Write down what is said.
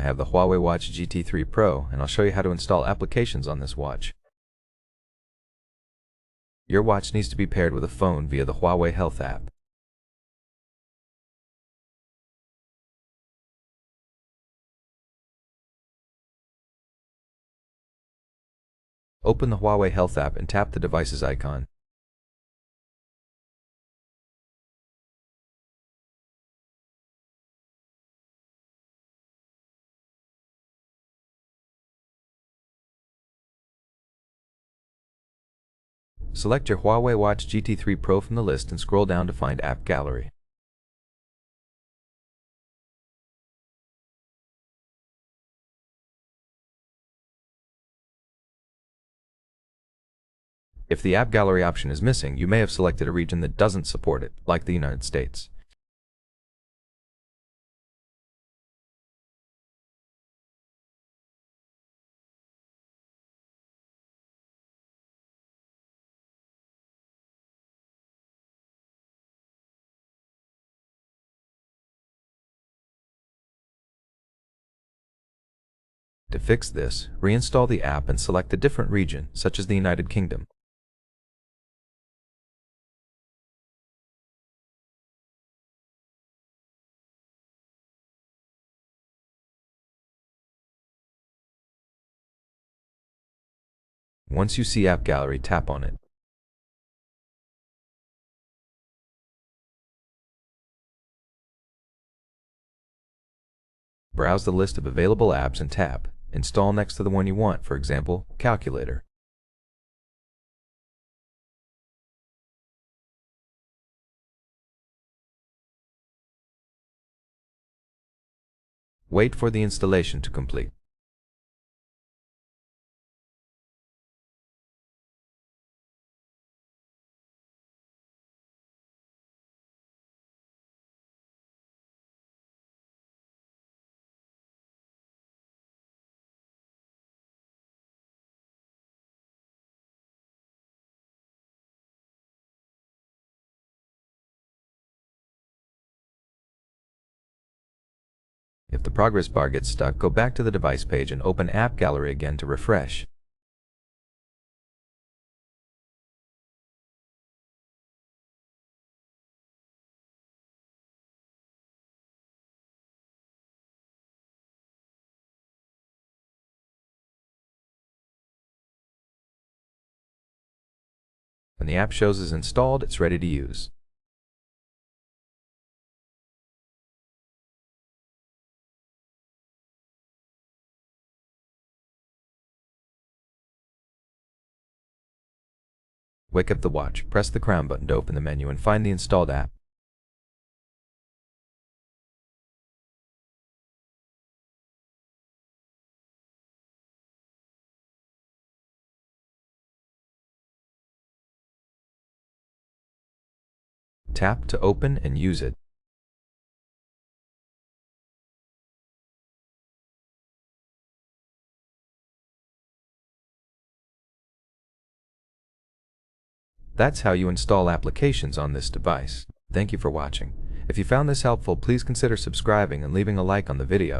I have the HUAWEI Watch GT 3 Pro, and I'll show you how to install applications on this watch. Your watch needs to be paired with a phone via the HUAWEI Health app. Open the HUAWEI Health app and tap the device's icon. Select your HUAWEI Watch GT 3 Pro from the list and scroll down to find App Gallery. If the App Gallery option is missing, you may have selected a region that doesn't support it, like the United States. To fix this, reinstall the app and select a different region, such as the United Kingdom. Once you see App Gallery, tap on it. Browse the list of available apps and tap Install next to the one you want, for example, Calculator. Wait for the installation to complete. If the progress bar gets stuck, go back to the device page and open App Gallery again to refresh. When the app shows is installed, it's ready to use. Wake up the watch, press the crown button to open the menu and find the installed app. Tap to open and use it. That's how you install applications on this device. Thank you for watching. If you found this helpful, please consider subscribing and leaving a like on the video.